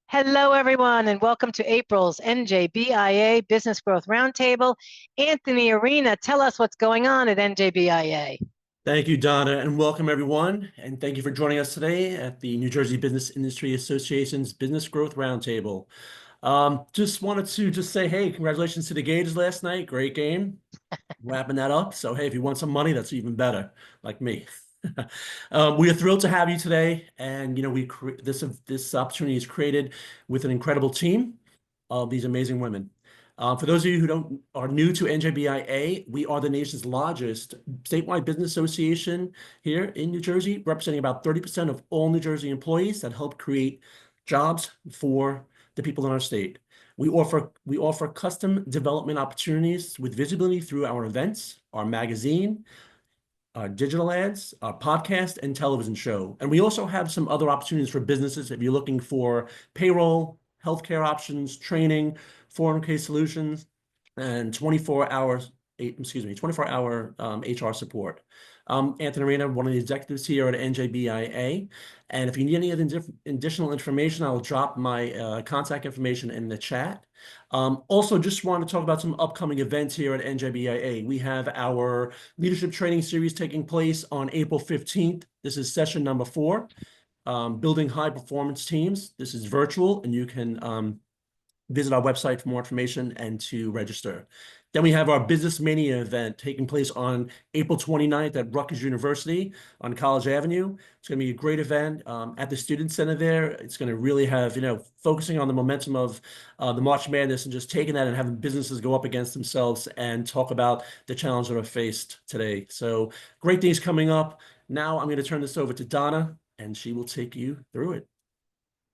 Hello, everyone, and welcome to April's NJBIA Business Growth Roundtable. Anthony Arena, tell us what's going on at NJBIA. Thank you, Donna, and welcome everyone. And thank you for joining us today at the New Jersey Business Industry Association's Business Growth Roundtable. Just wanted to say, hey, congratulations to the Gators last night. Great game. Wrapping that up. So, hey, if you want some money, that's even better, like me. We are thrilled to have you today, and this opportunity is created with an incredible team of these amazing women. For those of you who are new to NJBIA, we are the nation's largest statewide business association here in New Jersey, representing about 30% of all New Jersey employees that help create jobs for the people in our state. We offer custom development opportunities with visibility through our events, our magazine, our digital ads, our podcast, and television show. And we also have some other opportunities for businesses if you're looking for payroll, healthcare options, training, 401k solutions, and 24-hour HR support. Anthony Arena, one of the executives here at NJBIA. And if you need any additional information, I'll drop my contact information in the chat. Also, just want to talk about some upcoming events here at NJBIA. We have our leadership training series taking place on April 15th. This is session number 4, building high performance teams. This is virtual, and you can visit our website for more information and to register. Then we have our Business Mania event taking place on April 29th at Rutgers University on College Avenue. It's going to be a great event at the Student Center there. It's going to really have, focusing on the momentum of the March Madness and just taking that and having businesses go up against themselves and talk about the challenges that are faced today. So great things coming up. Now I'm going to turn this over to Donna, and she will take you through it.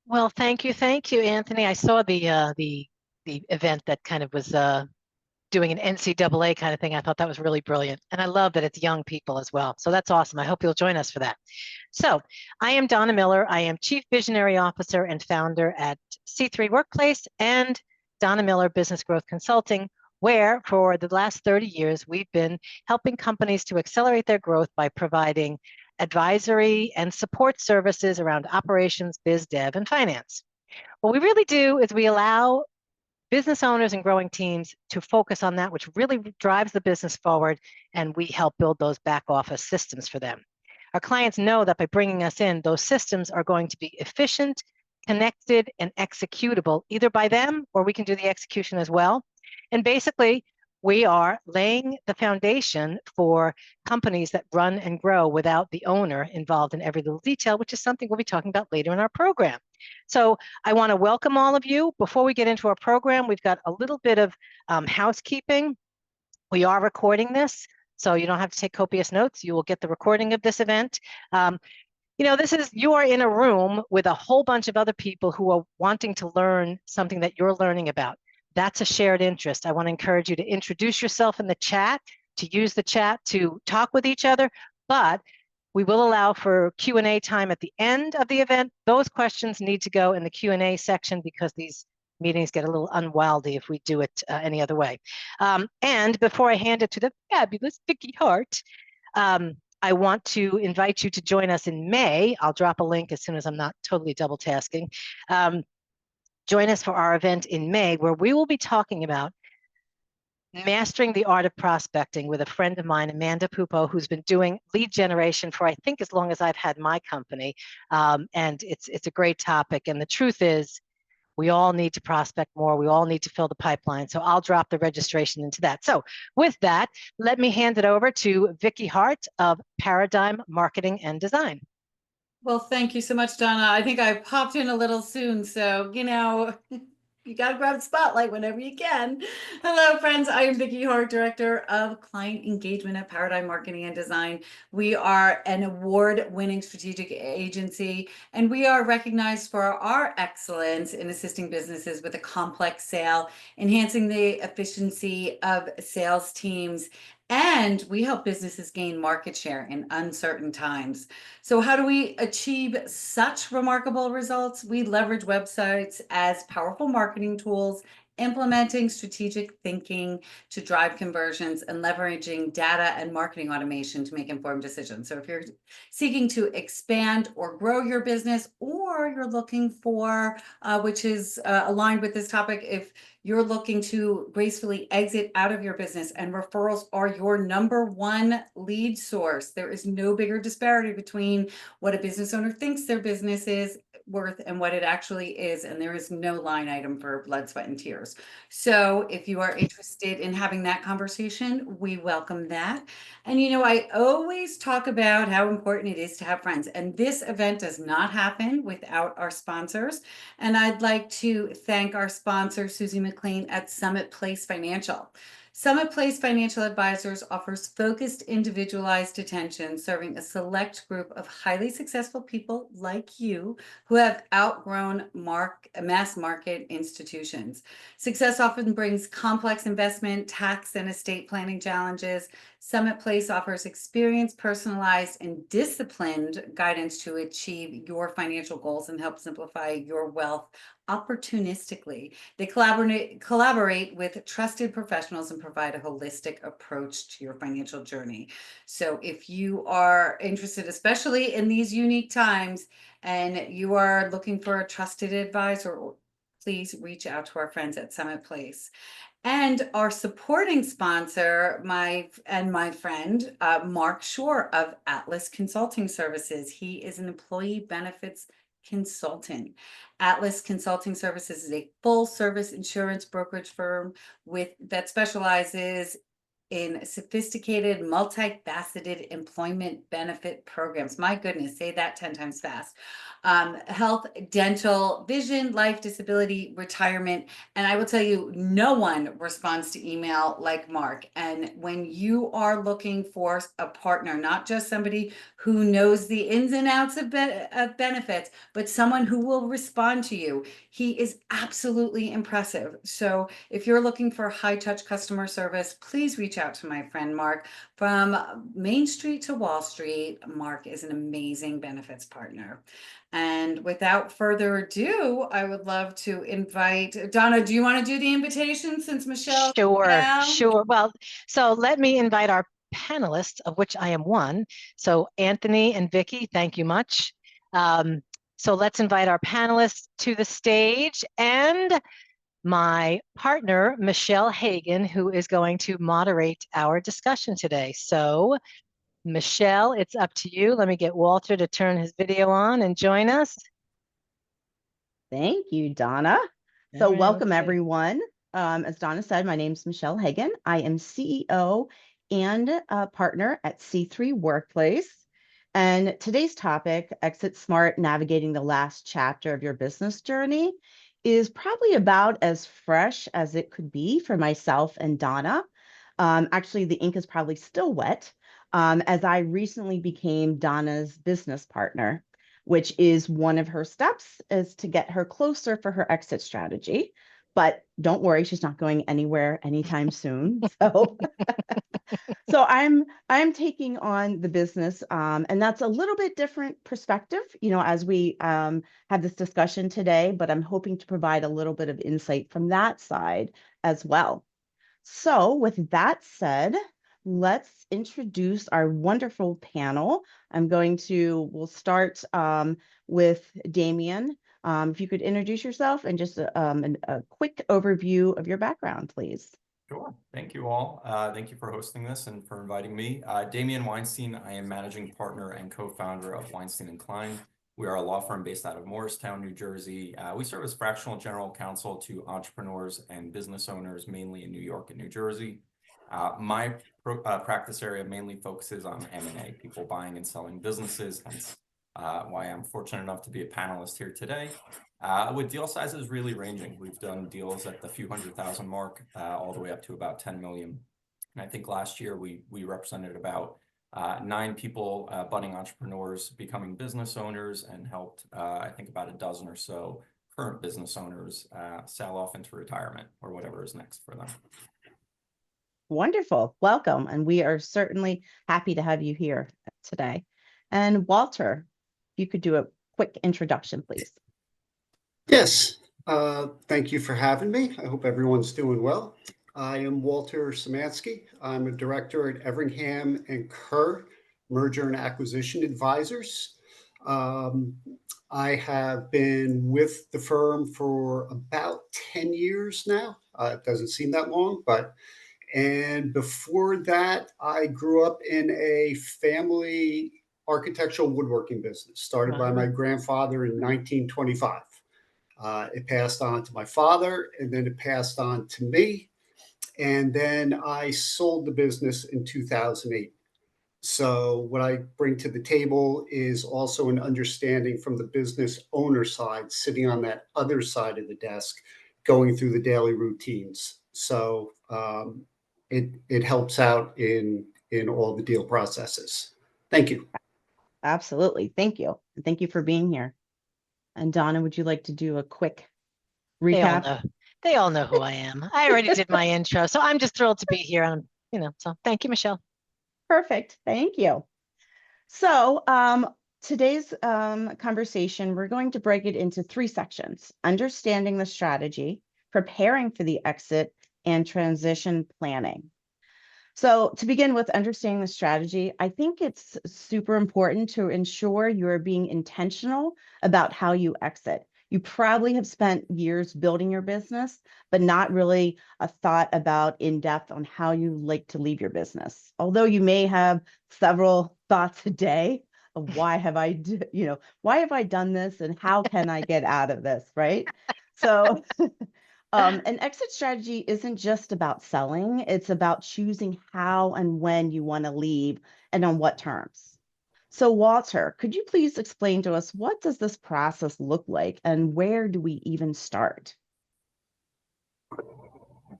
Well, thank you, Anthony. I saw the event that kind of was doing an NCAA kind of thing. I thought that was really brilliant, and I love that it's young people as well. So that's awesome. I hope you'll join us for that. So I am Donna Miller. I am Chief Visionary Officer and founder at C3 Workplace and Donna Miller Business Growth Consulting, where for the last 30 years we've been helping companies to accelerate their growth by providing advisory and support services around operations, biz dev, and finance. What we really do is we allow business owners and growing teams to focus on that which really drives the business forward, and we help build those back office systems for them. Our clients know that by bringing us in, those systems are going to be efficient, connected, and executable, either by them or we can do the execution as well. And basically, we are laying the foundation for companies that run and grow without the owner involved in every little detail, which is something we'll be talking about later in our program. So I want to welcome all of you. Before we get into our program, we've got a little bit of housekeeping. We are recording this, so you don't have to take copious notes. You will get the recording of this event. You are in a room with a whole bunch of other people who are wanting to learn something that you're learning about. That's a shared interest. I want to encourage you to introduce yourself in the chat, to use the chat to talk with each other, but we will allow for Q&A time at the end of the event. Those questions need to go in the Q&A section because these meetings get a little unwieldy if we do it any other way. And before I hand it to the fabulous Vicki Hart, I want to invite you to join us in May. I'll drop a link as soon as I'm not totally double tasking. Join us for our event in May, where we will be talking about mastering the art of prospecting with a friend of mine, Amanda Pupo, who's been doing lead generation for, I think, as long as I've had my company. And it's a great topic. And the truth is, we all need to prospect more. We all need to fill the pipeline. So I'll drop the registration into that. So with that, let me hand it over to Vicki Hart of Paradigm Marketing and Design. Well, thank you so much, Donna. I think I popped in a little soon, so, you got to grab the spotlight whenever you can. Hello, friends. I am Vicki Hart, Director of Client Engagement at Paradigm Marketing and Design. We are an award-winning strategic agency, and we are recognized for our excellence in assisting businesses with a complex sale, enhancing the efficiency of sales teams, and we help businesses gain market share in uncertain times. So how do we achieve such remarkable results? We leverage websites as powerful marketing tools implementing strategic thinking to drive conversions, and leveraging data and marketing automation to make informed decisions. So if you're seeking to expand or grow your business, or you're looking for, which is aligned with this topic, if you're looking to gracefully exit out of your business and referrals are your number one lead source, there is no bigger disparity between what a business owner thinks their business is worth and what it actually is, and there is no line item for blood, sweat, and tears. So if you are interested in having that conversation, we welcome that. And I always talk about how important it is to have friends, and this event does not happen without our sponsors. And I'd like to thank our sponsor, Susie McLean at Summit Place Financial. Summit Place Financial Advisors offers focused, individualized attention, serving a select group of highly successful people like you who have outgrown mass market institutions. Success often brings complex investment, tax, and estate planning challenges. Summit Place offers experienced, personalized, and disciplined guidance to achieve your financial goals and help simplify your wealth opportunistically. They collaborate with trusted professionals and provide a holistic approach to your financial journey. So if you are interested, especially in these unique times, and you are looking for a trusted advisor, please reach out to our friends at Summit Place. And our supporting sponsor, my friend, Mark Shore of Atlas Consulting Services. He is an employee benefits consultant. Atlas Consulting Services is a full service insurance brokerage firm that specializes in sophisticated, multifaceted employment benefit programs. My goodness, say that 10 times fast. Health, dental, vision, life, disability, retirement. And I will tell you, no one responds to email like Mark. And when you are looking for a partner, not just somebody who knows the ins and outs of benefits, but someone who will respond to you, he is absolutely impressive. So if you're looking for high touch customer service, please reach out to my friend Mark. From Main Street to Wall Street, Mark is an amazing benefits partner. And without further ado, I would love to invite Donna. Do you want to do the invitation since Michelle? Sure. Well, so let me invite our panelists, of which I am one. So Anthony and Vicky, thank you much. So let's invite our panelists to the stage, and my partner, Michelle Hagan, who is going to moderate our discussion today. So Michelle, it's up to you. Let me get Walter to turn his video on and join us. Thank you, Donna. So welcome, everyone. As Donna said, my name is Michelle Hagan. I am CEO and a partner at C3 Workplace. And today's topic, Exit Smart, Navigating the Last Chapter of Your Business Journey, is probably about as fresh as it could be for myself and Donna. Actually, the ink is probably still wet, as I recently became Donna's business partner, which is one of her steps is to get her closer for her exit strategy. But don't worry, she's not going anywhere anytime soon. So I'm taking on the business, and that's a little bit different perspective, as we have this discussion today, but I'm hoping to provide a little bit of insight from that side as well. So with that said, let's introduce our wonderful panel. We'll start with Damien. If you could introduce yourself and just a quick overview of your background, please. Sure. Thank you all. Thank you for hosting this and for inviting me. Damian Weinstein, I am managing partner and co-founder of Weinstein & Klein. We are a law firm based out of Morristown, New Jersey. We serve as fractional general counsel to entrepreneurs and business owners, mainly in New York and New Jersey. My practice area mainly focuses on M&A, people buying and selling businesses, hence why I'm fortunate enough to be a panelist here today. With deal sizes really ranging. We've done deals at the few $100,000 mark, all the way up to about 10 million. And I think last year we represented about 9 people, budding entrepreneurs becoming business owners, and helped, I think, about a dozen or so current business owners sell off into retirement or whatever is next for them. Wonderful. Welcome. And we are certainly happy to have you here today. And Walter, if you could do a quick introduction, please. Yes. Thank you for having me. I hope everyone's doing well. I am Walter Samansky. I'm a director at Everingham and Kerr Merger and Acquisition Advisors. Um, I have been with the firm for about 10 years now. It doesn't seem that long, and before that, I grew up in a family architectural woodworking business started by my grandfather in 1925. It passed on to my father, and then it passed on to me. And then I sold the business in 2008. So, what I bring to the table is also an understanding from the business owner side, sitting on that other side of the desk, going through the daily routines. So, it helps out in all the deal processes. Thank you. Absolutely. Thank you. And thank you for being here. And Donna, would you like to do a quick They all recap? know. They all know who I am. I already did my intro, so I'm just thrilled to be here. So thank you, Michelle. Perfect. Thank you. So today's conversation, we're going to break it into 3 sections: understanding the strategy, preparing for the exit, and transition planning. So to begin with understanding the strategy, I think it's super important to ensure you are being intentional about how you exit. You probably have spent years building your business, but not really a thought about in depth on how you like to leave your business. Although you may have several thoughts a day of why have I done this and how can I get out of this, right? So an exit strategy isn't just about selling, it's about choosing how and when you want to leave and on what terms. So Walter, could you please explain to us what does this process look like and where do we even start?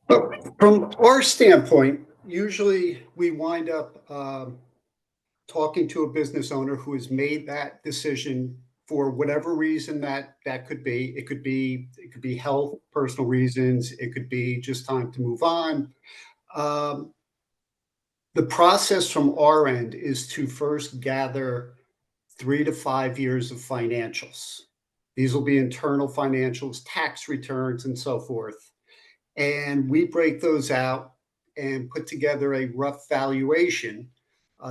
From our standpoint, usually we wind up talking to a business owner who has made that decision for whatever reason that could be. It could be health, personal reasons. It could be just time to move on. Um, the process from our end is to first gather 3 to 5 years of financials. These will be internal financials, tax returns, and so forth. And we break those out and put together a rough valuation.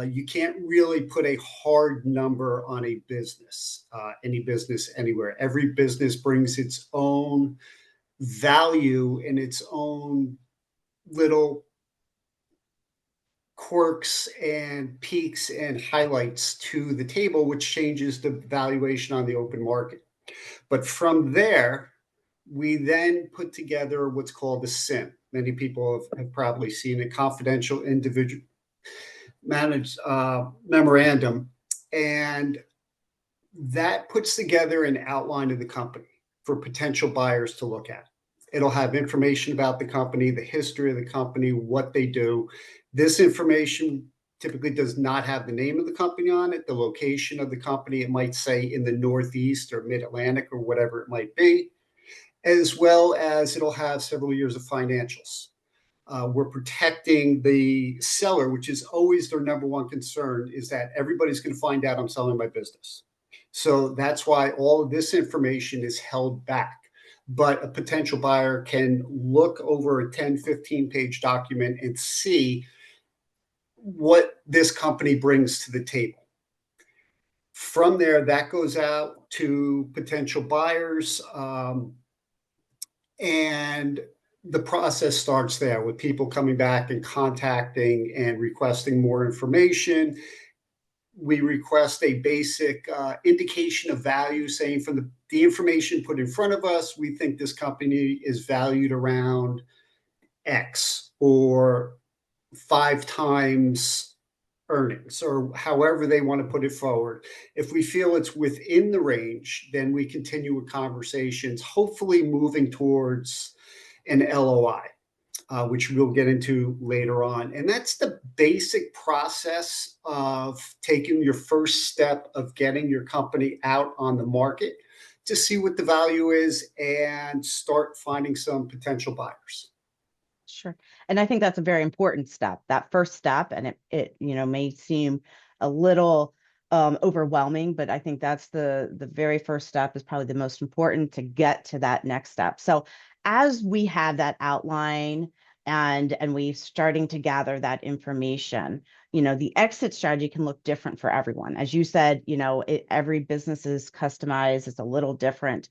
You can't really put a hard number on a business, any business anywhere. Every business brings its own value and its own little quirks and peaks and highlights to the table, which changes the valuation on the open market. But from there, we then put together what's called a SIM. Many people have probably seen a confidential individual managed memorandum, and that puts together an outline of the company for potential buyers to look at. It'll have information about the company, the history of the company, what they do. This information typically does not have the name of the company on it, the location of the company. It might say in the Northeast or Mid-Atlantic or whatever it might be, as well as it'll have several years of financials. We're protecting the seller, which is always their number one concern, is that everybody's going to find out I'm selling my business. So that's why all of this information is held back. But a potential buyer can look over a 10, 15-page document and see what this company brings to the table. From there, that goes out to potential buyers. And the process starts there with people coming back and contacting and requesting more information. We request a basic indication of value, saying from the information put in front of us, we think this company is valued around X or 5 times earnings, or however they want to put it forward. If we feel it's within the range, then we continue with conversations, hopefully moving towards an LOI, which we'll get into later on. And that's the basic process of taking your first step of getting your company out on the market to see what the value is and start finding some potential buyers. Sure. And I think that's a very important step, that first step. And it may seem a little overwhelming, but I think that's the very first step is probably the most important to get to that next step. So as we have that outline and we starting to gather that information, the exit strategy can look different for everyone. As you said, every business is customized, it's a little different.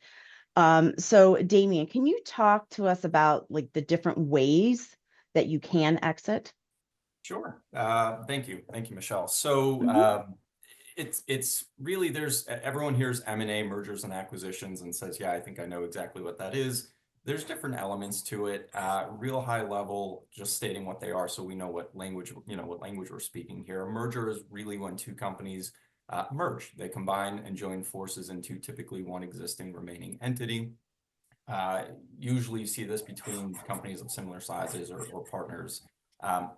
So Damien, can you talk to us about like the different ways that you can exit? Sure. Thank you. Thank you, Michelle. So Mhm. it's really, everyone hears M&A, mergers and acquisitions, and says, yeah, I think I know exactly what that is. There's different elements to it. Real high level, just stating what they are so we know what language we're speaking here. A merger is really when two companies merge. They combine and join forces into typically one existing remaining entity. Usually you see this between companies of similar sizes or partners.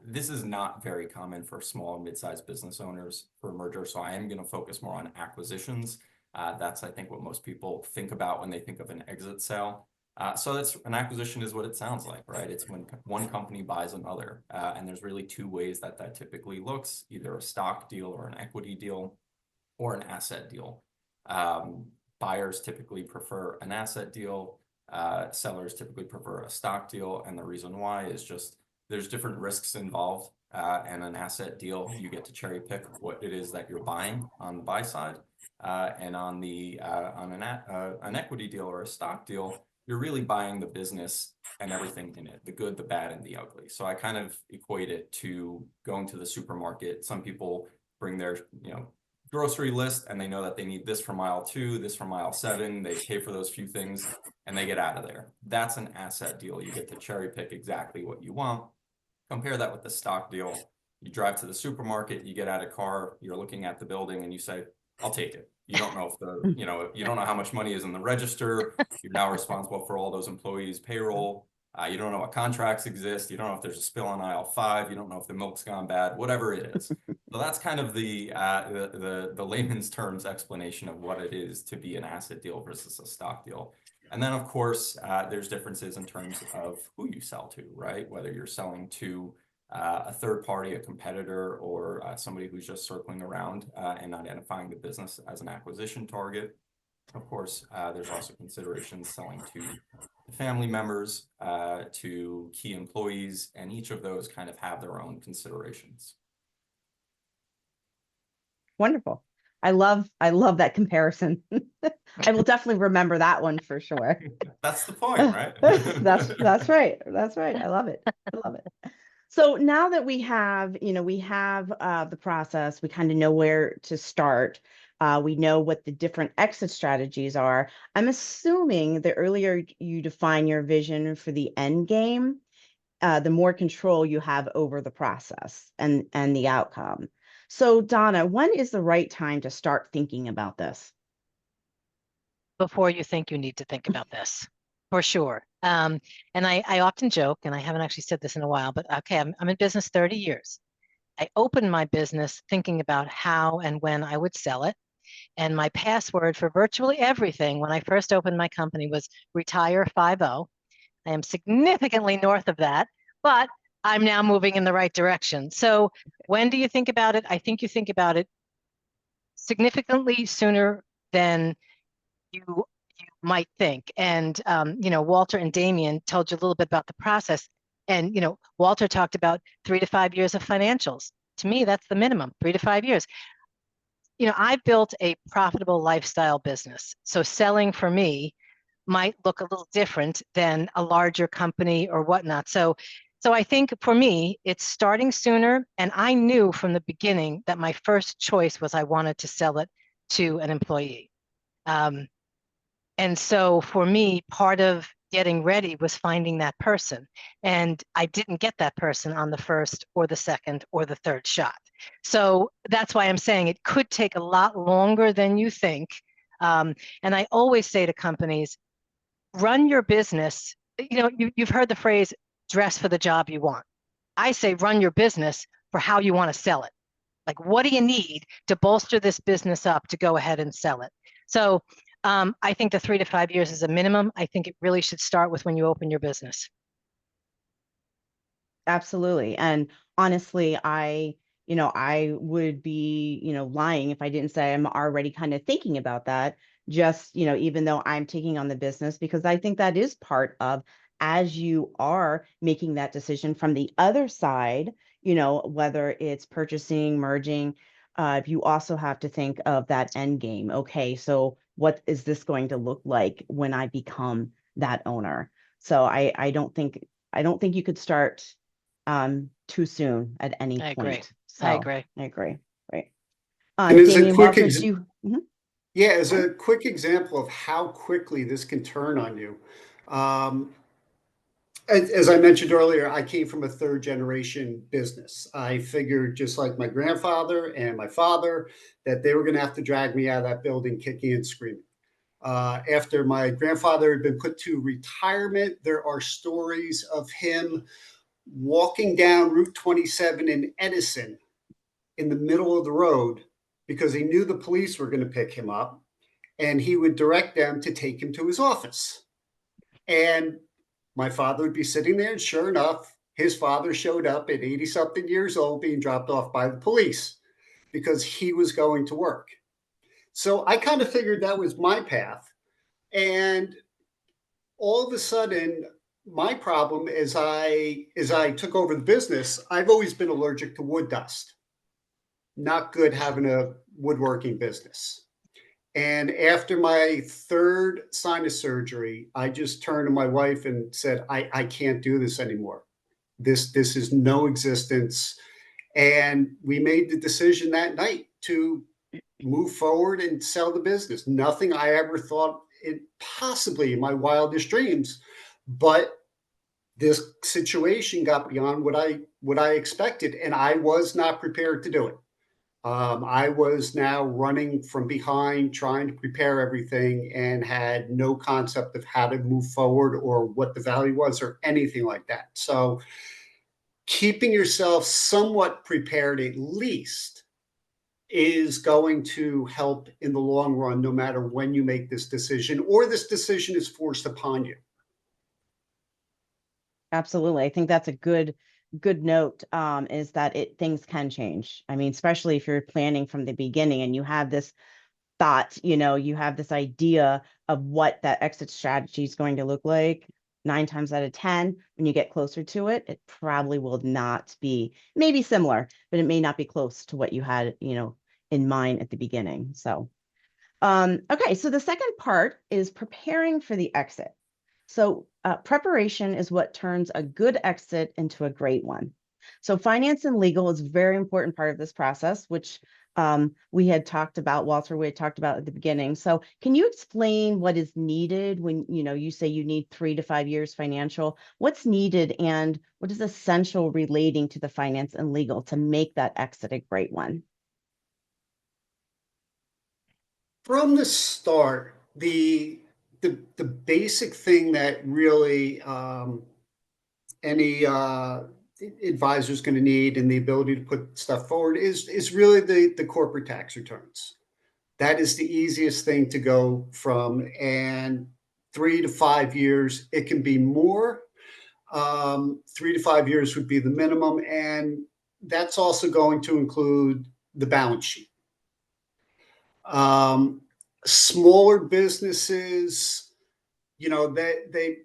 This is not very common for small and mid-sized business owners for a merger, so I am going to focus more on acquisitions. That's, I think, what most people think about when they think of an exit sale. So that's an acquisition is what it sounds like, right? It's when one company buys another. And there's really two ways that typically looks, either a stock deal or an equity deal or an asset deal. Buyers typically prefer an asset deal. Sellers typically prefer a stock deal. And the reason why is just there's different risks involved. And an asset deal, you get to cherry pick what it is that you're buying on the buy side. And on an equity deal or a stock deal, you're really buying the business and everything in it, the good, the bad, and the ugly. So I kind of equate it to going to the supermarket. Some people bring their, grocery list and they know that they need this for mile 2, this for mile 7. They pay for those few things and they get out of there. That's an asset deal. You get to cherry pick exactly what you want. Compare that with the stock deal. You drive to the supermarket, you get out of car, you're looking at the building and you say, I'll take it. You don't know if you don't know how much money is in the register. You're now responsible for all those employees' payroll. You don't know what contracts exist. You don't know if there's a spill on aisle 5. You don't know if the milk's gone bad, whatever it is. So that's kind of the layman's terms explanation of what it is to be an asset deal versus a stock deal. And then, of course, there's differences in terms of who you sell to, right? Whether you're selling to a third party, a competitor, or somebody who's just circling around and identifying the business as an acquisition target. Of course, there's also considerations selling to family members, to key employees, and each of those kind of have their own considerations. Wonderful. I love that comparison. I will definitely remember that one for sure. That's the point, right? That's right. That's right. I love it. I love it. So now that we have the process, we kind of know where to start. We know what the different exit strategies are. I'm assuming the earlier you define your vision for the end game, the more control you have over the process and the outcome. So Donna, when is the right time to start thinking about this? Before you think you need to think about this, for sure. And I often joke, and I haven't actually said this in a while, but okay, I'm in business 30 years. I opened my business thinking about how and when I would sell it. And my password for virtually everything when I first opened my company was retire 50. I am significantly north of that, but I'm now moving in the right direction. So when do you think about it? I think you think about it significantly sooner than you might think. And Walter and Damien told you a little bit about the process. And Walter talked about 3 to 5 years of financials. To me, that's the minimum, 3 to 5 years. I built a profitable lifestyle business. So selling for me might look a little different than a larger company or whatnot. So I think for me, it's starting sooner. And I knew from the beginning that my first choice was I wanted to sell it to an employee. And so for me, part of getting ready was finding that person. And I didn't get that person on the first or the second or the third shot. So that's why I'm saying it could take a lot longer than you think. And I always say to companies, run your business. You've heard the phrase, dress for the job you want. I say, run your business for how you want to sell it. Like, what do you need to bolster this business up to go ahead and sell it? So I think the 3 to 5 years is a minimum. I think it really should start with when you open your business. Absolutely. And honestly, I I would be, lying if I didn't say I'm already kind of thinking about that, just, even though I'm taking on the business, because I think that is part of, as you are making that decision from the other side, whether it's purchasing, merging, you also have to think of that end game. Okay, so what is this going to look like when I become that owner? So I don't think you could start too soon at any I agree. point. So I agree. I agree. Right. And as a Damian quick Walters, do you? Mhm. Yeah, as a quick example of how quickly this can turn on you. Um, as I mentioned earlier, I came from a third generation business. I figured, just like my grandfather and my father, that they were going to have to drag me out of that building kicking and screaming. After my grandfather had been put to retirement, there are stories of him walking down Route 27 in Edison in the middle of the road because he knew the police were going to pick him up, and he would direct them to take him to his office. And my father would be sitting there, and sure enough, his father showed up at 80 something years old being dropped off by the police because he was going to work. So I kind of figured that was my path. And all of a sudden, my problem as I took over the business, I've always been allergic to wood dust. Not good having a woodworking business. And after my third sinus surgery, I just turned to my wife and said, I can't do this anymore. This is no existence. And we made the decision that night to move forward and sell the business. Nothing I ever thought it possibly in my wildest dreams, but this situation got beyond what I expected, and I was not prepared to do it. I was now running from behind, trying to prepare everything, and had no concept of how to move forward or what the value was or anything like that. So, keeping yourself somewhat prepared at least is going to help in the long run, no matter when you make this decision or this decision is forced upon you. Absolutely. I think that's a good note, is that things can change. I mean, especially if you're planning from the beginning and you have this thought, you have this idea of what that exit strategy is going to look like. 9 times out of 10, when you get closer to it, it probably will not be, maybe similar, but it may not be close to what you had, in mind at the beginning. So, okay. So the second part is preparing for the exit. So preparation is what turns a good exit into a great one. So finance and legal is a very important part of this process, which we had talked about, Walter, we had talked about at the beginning. So can you explain what is needed when, you say you need 3 to 5 years financial? What's needed and what is essential relating to the finance and legal to make that exit a great one? From the start, the basic thing that really any advisor is going to need and the ability to put stuff forward is really the corporate tax returns. That is the easiest thing to go from, and 3 to 5 years. It can be more. 3 to 5 years would be the minimum, and that's also going to include the balance sheet. Smaller businesses, they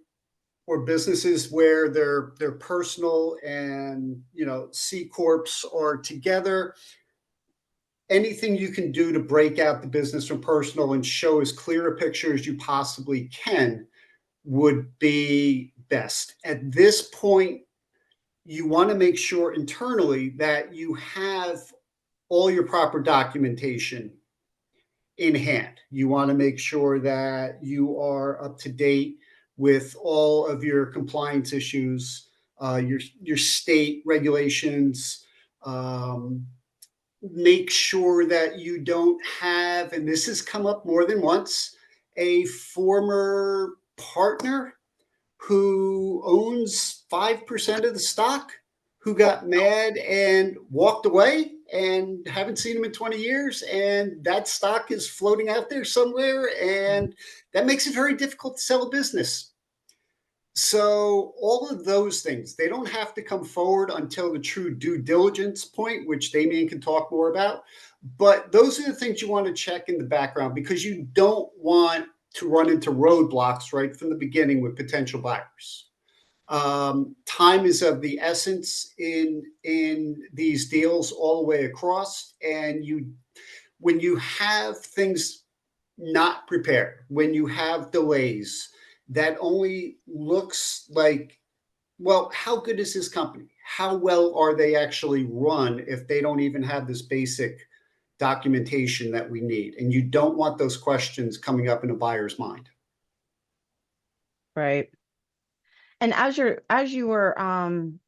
or businesses where their personal and C corps are together. Anything you can do to break out the business from personal and show as clear a picture as you possibly can would be best. At this point, you want to make sure internally that you have all your proper documentation in hand. You want to make sure that you are up to date with all of your compliance issues, your state regulations. Make sure that you don't have, and this has come up more than once, a former partner who owns 5% of the stock who got mad and walked away and haven't seen him in 20 years. And that stock is floating out there somewhere. And that makes it very difficult to sell a business. So all of those things, they don't have to come forward until the true due diligence point, which Damien can talk more about. But those are the things you want to check in the background because you don't want to run into roadblocks right from the beginning with potential buyers. Time is of the essence in these deals all the way across, and when you have things not prepared, when you have delays, that only looks like, well, how good is this company? How well are they actually run if they don't even have this basic documentation that we need? And you don't want those questions coming up in a buyer's mind. Right. And as you were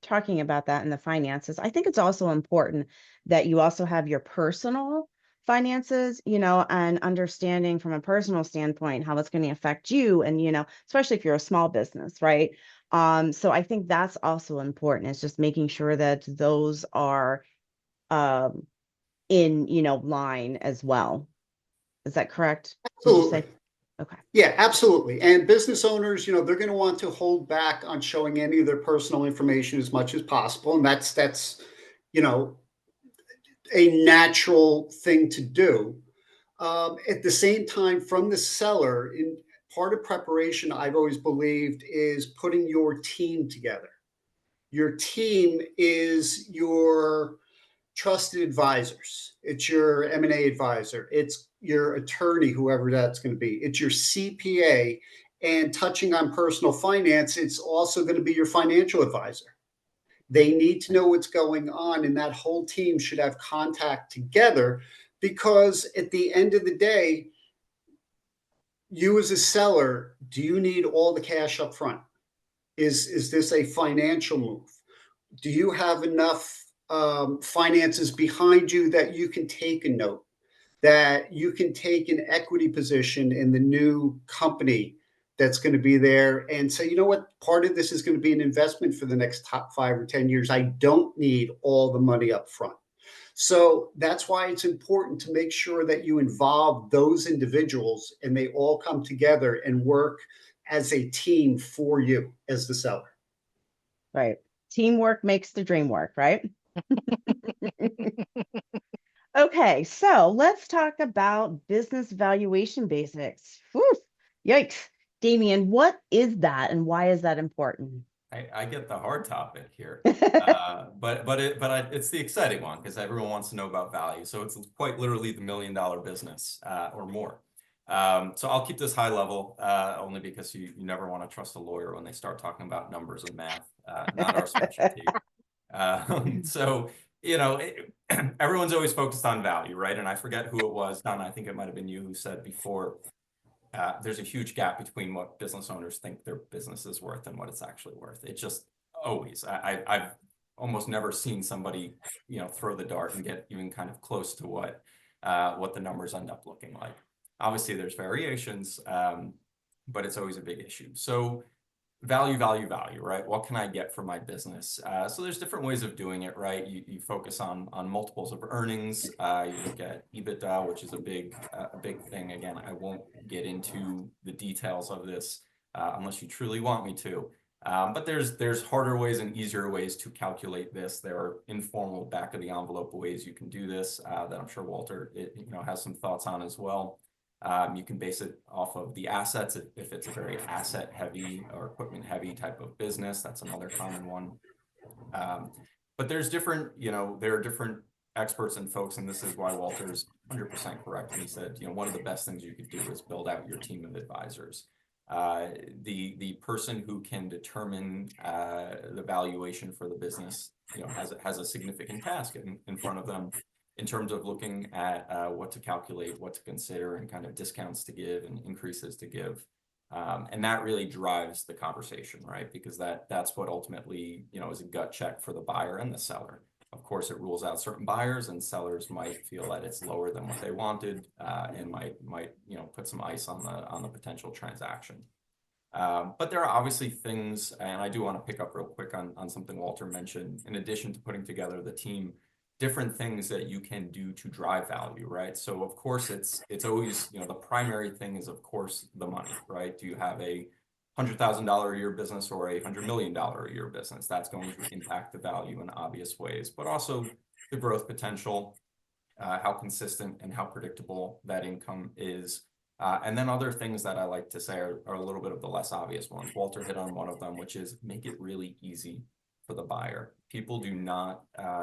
talking about that in the finances, I think it's also important that you also have your personal finances, and understanding from a personal standpoint how it's going to affect you, and especially if you're a small business, right? So I think that's also important. It's just making sure that those are um in line as well. Is that correct? Did you say? Absolutely. Okay. Yeah, absolutely. And business owners, they're going to want to hold back on showing any of their personal information as much as possible. And that's, you know, a natural thing to do. At the same time, from the seller, in part of preparation, I've always believed is putting your team together. Your team is your trusted advisors. It's your M&A advisor. It's your attorney, whoever that's going to be. It's your CPA. And touching on personal finance, it's also going to be your financial advisor. They need to know what's going on, and that whole team should have contact together because at the end of the day, you as a seller, do you need all the cash up front? Is this a financial move? Do you have enough finances behind you that you can take a note, that you can take an equity position in the new company that's going to be there and say, you know what, part of this is going to be an investment for the next top 5 or 10 years. I don't need all the money up front. So that's why it's important to make sure that you involve those individuals and they all come together and work as a team for you as the seller. Right. Teamwork makes the dream work, right? Okay, so let's talk about business valuation basics. Whew, yikes. Damien, what is that and why is that important? I get the hard topic here, it's the exciting one because everyone wants to know about value. So it's quite literally the $1 million business or more. So I'll keep this high level only because you never want to trust a lawyer when they start talking about numbers and math, not our specialty. So, everyone's always focused on value, right? And I forget who it was, Donna, I think it might have been you who said before, there's a huge gap between what business owners think their business is worth and what it's actually worth. It just always, I've almost never seen somebody, throw the dart and get even kind of close to what the numbers end up looking like. Obviously, there's variations, but it's always a big issue. So value, right? What can I get for my business? So there's different ways of doing it, right? You focus on multiples of earnings. You look at EBITDA, which is a big thing. Again, I won't get into the details of this unless you truly want me to. But there's harder ways and easier ways to calculate this. There are informal back of the envelope ways you can do this that I'm sure Walter has some thoughts on as well. You can base it off of the assets if it's a very asset heavy or equipment heavy type of business. That's another common one. But there's different, there are different experts and folks, and this is why Walter's 100% correct when he said, one of the best things you could do is build out your team of advisors. The person who can determine the valuation for the business, has a significant task in front of them in terms of looking at what to calculate, what to consider, and kind of discounts to give and increases to give. And that really drives the conversation, right? Because that's what ultimately, is a gut check for the buyer and the seller. Of course, it rules out certain buyers, and sellers might feel that it's lower than what they wanted, and might put some ice on the potential transaction. But there are obviously things, and I do want to pick up real quick on something Walter mentioned, in addition to putting together the team, different things that you can do to drive value, right? So of course it's always, the primary thing is of course the money, right? Do you have a $100,000 a year business or a $100 million a year business. That's going to impact the value in obvious ways, but also the growth potential, how consistent and how predictable that income is. And then other things that I like to say are a little bit of the less obvious ones. Walter hit on one of them, which is make it really easy for the buyer.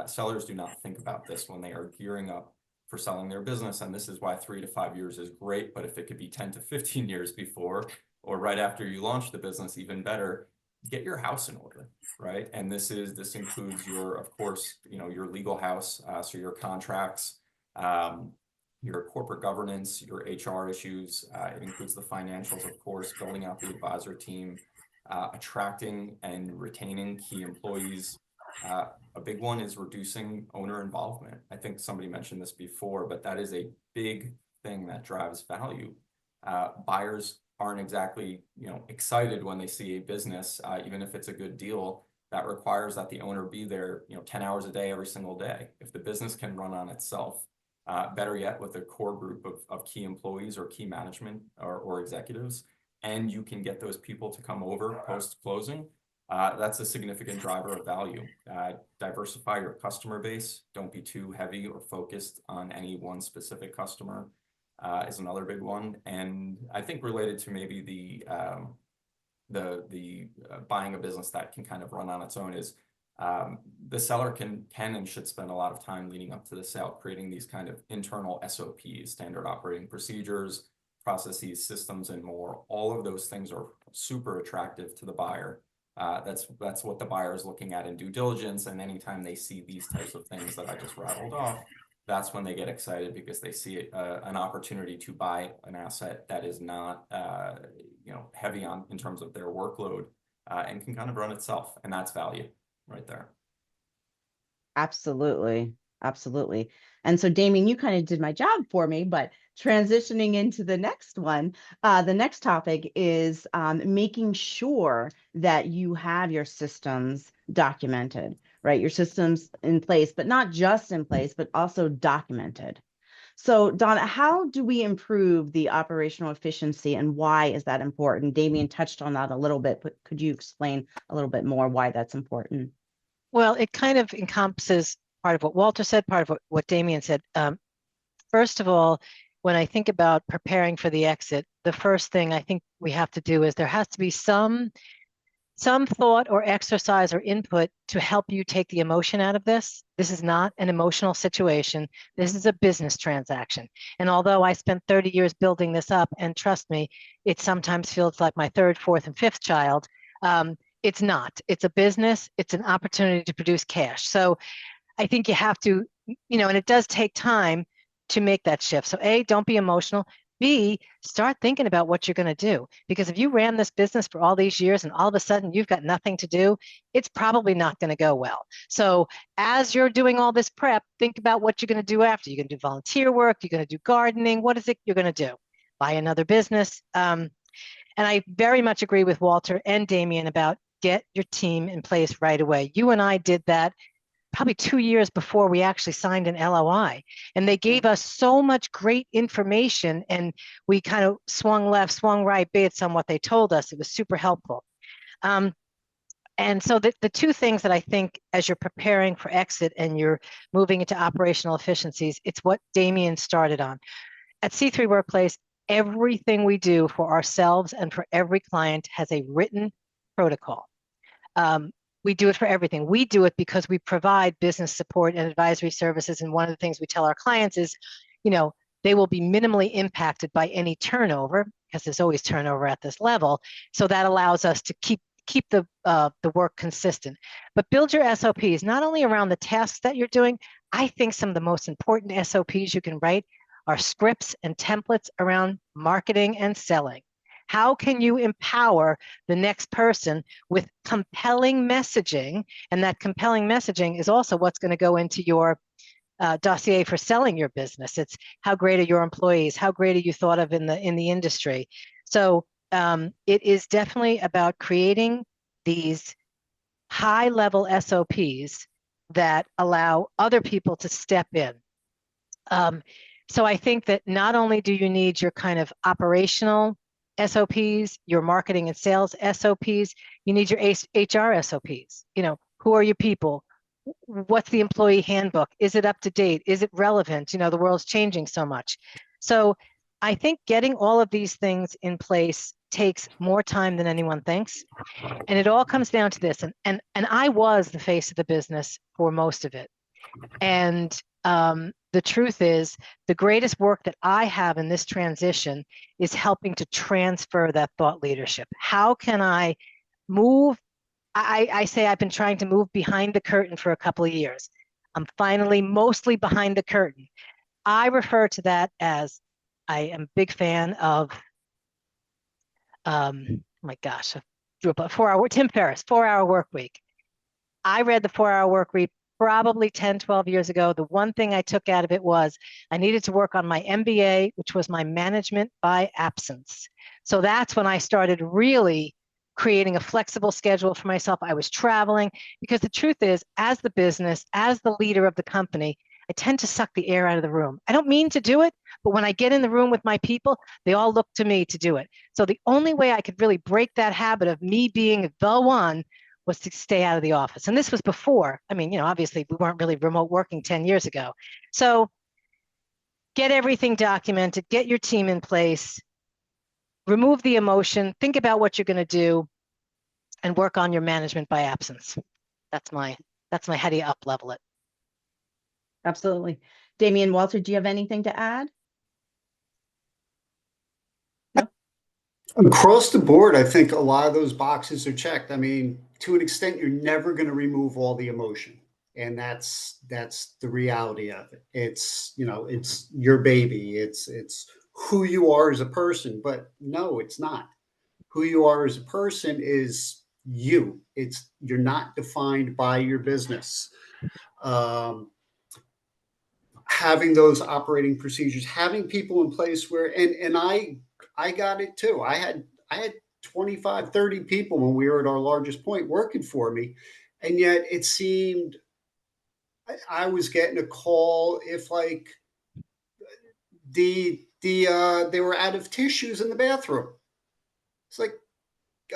Sellers do not think about this when they are gearing up for selling their business. And this is why 3 to 5 years is great. But if it could be 10 to 15 years before, or right after you launch the business, even better, get your house in order, right? And this includes of course, your legal house, so your contracts, your corporate governance, your HR issues. It includes the financials, of course, building out the advisor team, attracting and retaining key employees. A big one is reducing owner involvement. I think somebody mentioned this before, but that is a big thing that drives value. Buyers aren't exactly, excited when they see a business, even if it's a good deal. That requires that the owner be there, 10 hours a day, every single day. If the business can run on itself, better yet, with a core group of key employees or key management or executives, and you can get those people to come over post-closing, that's a significant driver of value. Diversify your customer base. Don't be too heavy or focused on any one specific customer is another big one. And I think related to maybe the buying a business that can kind of run on its own is the seller can and should spend a lot of time leading up to the sale, creating these kind of internal SOPs, standard operating procedures, processes, systems, and more. All of those things are super attractive to the buyer. That's what the buyer is looking at in due diligence. And anytime they see these types of things that I just rattled off, that's when they get excited, because they see an opportunity to buy an asset that is not heavy on in terms of their workload, and can kind of run itself. And that's value right there. Absolutely. Absolutely. And so, Damien, you kind of did my job for me, but transitioning into the next one, the next topic is making sure that you have your systems documented, right? Your systems in place, but not just in place, but also documented. So, Donna, how do we improve the operational efficiency, and why is that important? Damien touched on that a little bit, but could you explain a little bit more why that's important? Well, it kind of encompasses part of what Walter said, part of what Damien said. First of all, when I think about preparing for the exit, the first thing I think we have to do is there has to be some thought or exercise or input to help you take the emotion out of this. This is not an emotional situation. This is a business transaction. And although I spent 30 years building this up, and trust me, it sometimes feels like my third, fourth, and fifth child, it's not. It's a business. It's an opportunity to produce cash. So I think you have to, and it does take time to make that shift. So A, don't be emotional. B, start thinking about what you're going to do. Because if you ran this business for all these years and all of a sudden you've got nothing to do, it's probably not going to go well. So as you're doing all this prep, think about what you're going to do after. You're going to do volunteer work. You're going to do gardening. What is it you're going to do? Buy another business. And I very much agree with Walter and Damien about get your team in place right away. You and I did that probably 2 years before we actually signed an LOI. And they gave us so much great information, and we kind of swung left, swung right based on what they told us. It was super helpful. And so the two things that I think as you're preparing for exit and you're moving into operational efficiencies, it's what Damien started on. At C3 Workplace, everything we do for ourselves and for every client has a written protocol. We do it for everything. We do it because we provide business support and advisory services. And one of the things we tell our clients is, they will be minimally impacted by any turnover, because there's always turnover at this level. So that allows us to keep the work consistent. But build your SOPs, not only around the tasks that you're doing. I think some of the most important SOPs you can write are scripts and templates around marketing and selling. How can you empower the next person with compelling messaging? And that compelling messaging is also what's going to go into your dossier for selling your business. It's how great are your employees? How great are you thought of in the industry? So it is definitely about creating these high-level SOPs that allow other people to step in. So I think that not only do you need your kind of operational SOPs, your marketing and sales SOPs. You need your HR SOPs. You know, who are your people? What's the employee handbook? Is it up to date? Is it relevant? You know, the world's changing so much. So I think getting all of these things in place takes more time than anyone thinks. And it all comes down to this. And I was the face of the business for most of it. And the truth is, the greatest work that I have in this transition is helping to transfer that thought leadership. How can I move? I say I've been trying to move behind the curtain for a couple of years. I'm finally mostly behind the curtain. I refer to that as, I am a big fan of, oh my gosh, I drew up a 4-hour, Tim Ferriss, 4-Hour Work Week. I read the 4-Hour Work Week probably 10, 12 years ago. The one thing I took out of it was I needed to work on my MBA, which was my management by absence. So that's when I started really creating a flexible schedule for myself. I was traveling because the truth is, as the business, as the leader of the company, I tend to suck the air out of the room. I don't mean to do it, but when I get in the room with my people, they all look to me to do it. So the only way I could really break that habit of me being the one was to stay out of the office. And this was before, I mean, you know, obviously we weren't really remote working 10 years ago. So get everything documented, get your team in place, remove the emotion, think about what you're going to do, and work on your management by absence. That's my how do you up level it. Absolutely. Damian, Walter, do you have anything to add? No? Across the board, I think a lot of those boxes are checked. I mean, to an extent, you're never going to remove all the emotion. And that's the reality of it. It's, you know, it's your baby. It's who you are as a person. But no, it's not. Who you are as a person is you. You're not defined by your business. Having those operating procedures, having people in place where, and I got it too. I had 25, 30 people when we were at our largest point working for me. And yet it seemed I was getting a call if like they were out of tissues in the bathroom. It's like,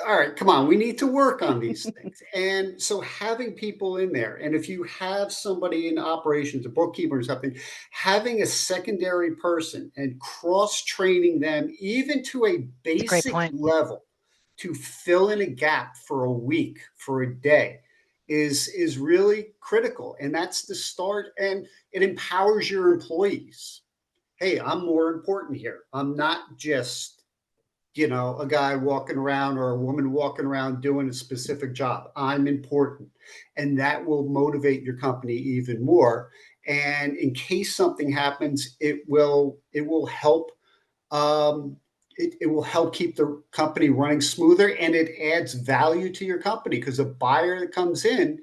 all right, come on, we need to work on these things. And so having people in there, and if you have somebody in operations, a bookkeeper or something, having a secondary person and cross-training them even to a basic level to fill in a gap for a week, for a day, is really critical. And that's the start, and it empowers your employees. Hey, I'm more important here. I'm not just, you know, a guy walking around or a woman walking around doing a specific job. I'm important. And that will motivate your company even more. And in case something happens, it will help. It will help keep the company running smoother, and it adds value to your company because a buyer that comes in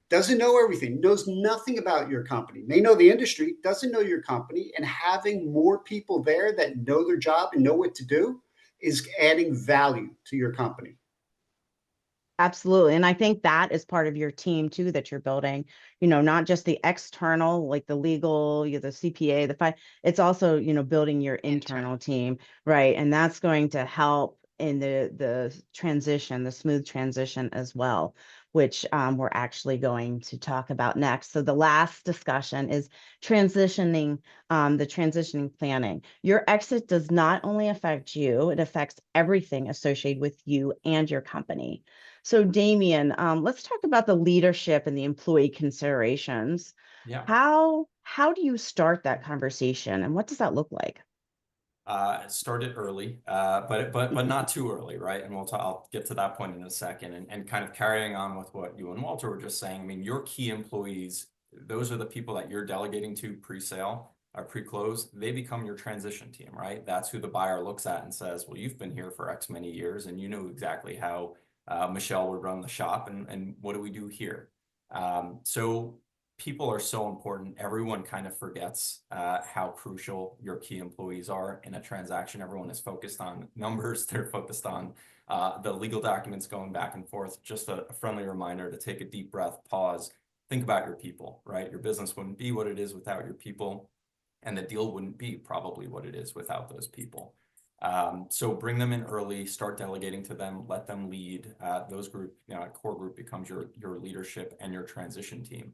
doesn't know everything, knows nothing about your company, may know the industry, doesn't know your company, and having more people there that know their job and know what to do is adding value to your company. Absolutely. And I think that is part of your team too, that you're building, you know, not just the external, like the legal, the CPA, it's also, you know, building your internal team, right? And that's going to help in the transition, the smooth transition as well, which we're actually going to talk about next. So the last discussion is transitioning, the transitioning planning. Your exit does not only affect you, it affects everything associated with you and your company. So Damian, let's talk about the leadership and the employee considerations. Yeah. How do you start that conversation, and what does that look like? Started early, but not too early, right? And I'll get to that point in a second. And kind of carrying on with what you and Walter were just saying. I mean, your key employees, those are the people that you're delegating to pre-sale or pre-close. They become your transition team, right? That's who the buyer looks at and says, well, you've been here for X many years, and you know exactly how Michelle would run the shop, and what do we do here? So people are so important. Everyone kind of forgets how crucial your key employees are in a transaction. Everyone is focused on numbers. They're focused on the legal documents going back and forth. Just a friendly reminder to take a deep breath, pause, think about your people, right? Your business wouldn't be what it is without your people, and the deal wouldn't be probably what it is without those people. So bring them in early, start delegating to them, let them lead. Those core group becomes your leadership and your transition team.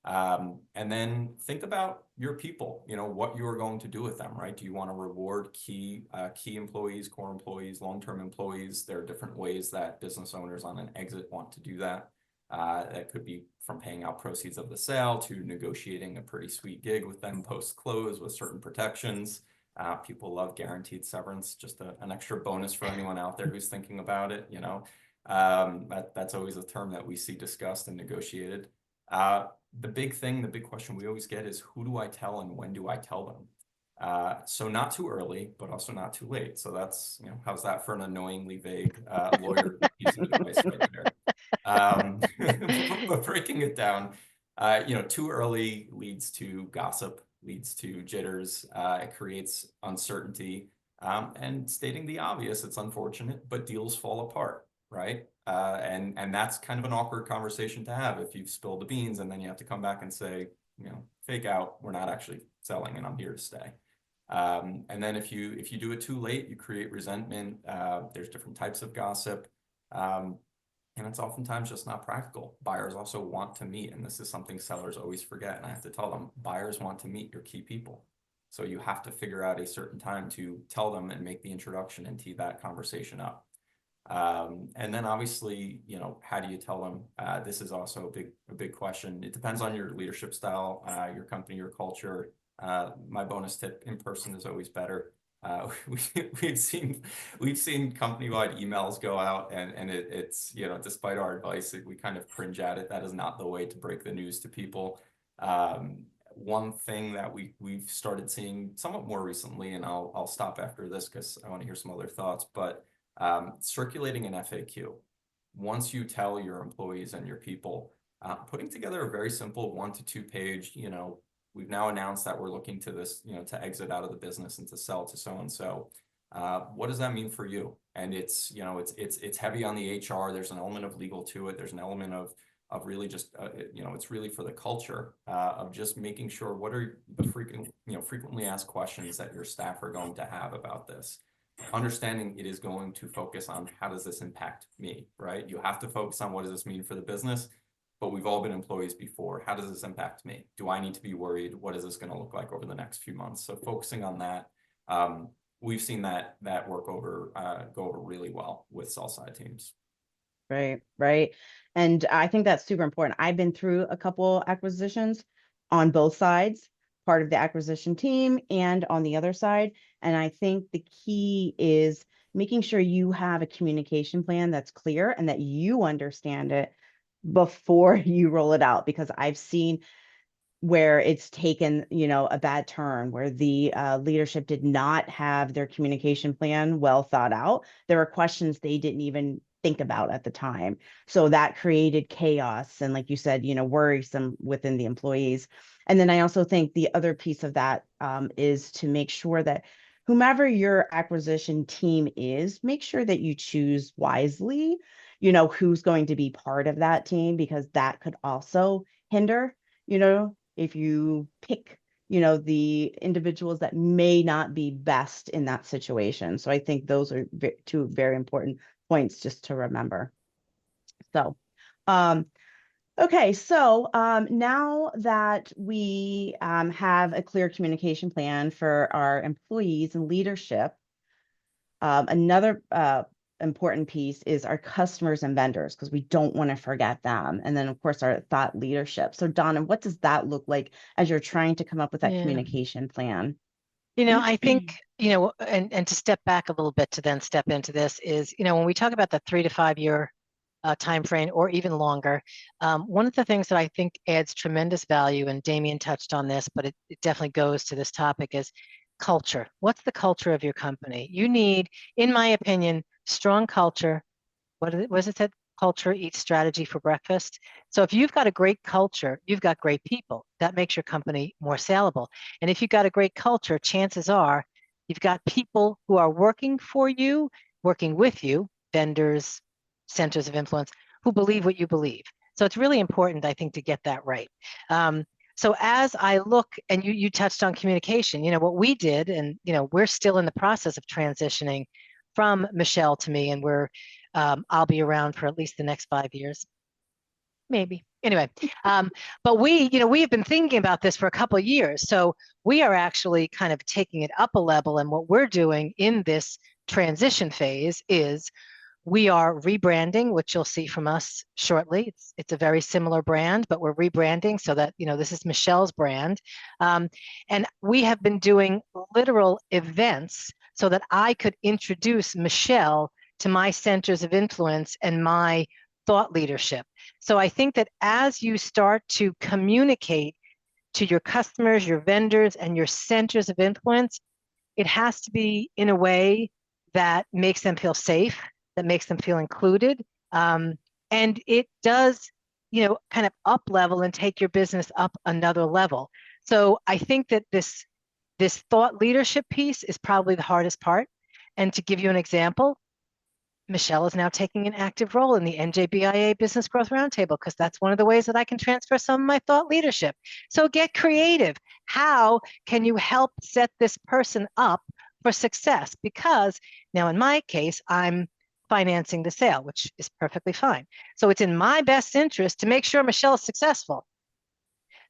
And then think about your people, what you are going to do with them, right? Do you want to reward key employees, core employees, long-term employees? There are different ways that business owners on an exit want to do that. That could be from paying out proceeds of the sale to negotiating a pretty sweet gig with them post-close with certain protections. People love guaranteed severance, just an extra bonus for anyone out there who's thinking about it, that's always a term that we see discussed and negotiated. The big question we always get is, who do I tell and when do I tell them? So not too early, but also not too late. So that's, how's that for an annoyingly vague lawyer piece of advice right there? But breaking it down, too early leads to gossip, leads to jitters, it creates uncertainty, and stating the obvious, it's unfortunate, but deals fall apart, right? And that's kind of an awkward conversation to have if you've spilled the beans and then you have to come back and say, fake out, we're not actually selling and I'm here to stay. And then if you do it too late, you create resentment. There's different types of gossip. And it's oftentimes just not practical. Buyers also want to meet, and this is something sellers always forget, and I have to tell them, buyers want to meet your key people. So you have to figure out a certain time to tell them and make the introduction and tee that conversation up. And then obviously, how do you tell them? This is also a big question. It depends on your leadership style, your company, your culture. My bonus tip: in person is always better. We've seen company-wide emails go out, and it's despite our advice, we kind of cringe at it. That is not the way to break the news to people. One thing that we've started seeing somewhat more recently, and I'll stop after this because I want to hear some other thoughts, but circulating an FAQ. Once you tell your employees and your people, putting together a very simple 1 to 2 page, we've now announced that we're looking to this, to exit out of the business and to sell to so-and-so. What does that mean for you? And it's heavy on the HR. There's an element of legal to it. There's an element of really just, it's really for the culture of just making sure what are the frequently asked questions that your staff are going to have about this. Understanding it is going to focus on how does this impact me, right? You have to focus on what does this mean for the business, but we've all been employees before. How does this impact me? Do I need to be worried? What is this going to look like over the next few months? So focusing on that, we've seen that go over really well with sell side teams. Right. And I think that's super important. I've been through a couple acquisitions on both sides, part of the acquisition team and on the other side. And I think the key is making sure you have a communication plan that's clear and that you understand it before you roll it out, because I've seen where it's taken, a bad turn, where the leadership did not have their communication plan well thought out. There were questions they didn't even think about at the time. So that created chaos and, like you said, worrisome within the employees. And then I also think the other piece of that is to make sure that whomever your acquisition team is, make sure that you choose wisely, who's going to be part of that team, because that could also hinder, if you pick, the individuals that may not be best in that situation. So I think those are two very important points just to remember. So, okay, so now that we have a clear communication plan for our employees and leadership, another important piece is our customers and vendors, because we don't want to forget them. And then, of course, our thought leadership. So, Donna, what does that look like as you're trying to come up with that communication plan? I think, and to step back a little bit to then step into this is, when we talk about the 3 to 5 year time frame or even longer, one of the things that I think adds tremendous value, and Damien touched on this, but it definitely goes to this topic, is culture. What's the culture of your company? You need, in my opinion, strong culture. What is it said? Culture eats strategy for breakfast. So if you've got a great culture, you've got great people. That makes your company more saleable. And if you've got a great culture, chances are you've got people who are working for you, working with you, vendors, centers of influence, who believe what you believe. So it's really important, I think, to get that right. So as I look, and you touched on communication, what we did, and we're still in the process of transitioning from Michelle to me, and I'll be around for at least the next 5 years, maybe. Anyway, but we have been thinking about this for a couple of years. So we are actually kind of taking it up a level, and what we're doing in this transition phase is we are rebranding, which you'll see from us shortly. It's a very similar brand, but we're rebranding so that, this is Michelle's brand. And we have been doing literal events so that I could introduce Michelle to my centers of influence and my thought leadership. So I think that as you start to communicate to your customers, your vendors, and your centers of influence, it has to be in a way that makes them feel safe, that makes them feel included. And it does, kind of up level and take your business up another level. So I think that this thought leadership piece is probably the hardest part. And to give you an example, Michelle is now taking an active role in the NJBIA Business Growth Roundtable because that's one of the ways that I can transfer some of my thought leadership. So get creative. How can you help set this person up for success? Because now in my case, I'm financing the sale, which is perfectly fine. So it's in my best interest to make sure Michelle is successful.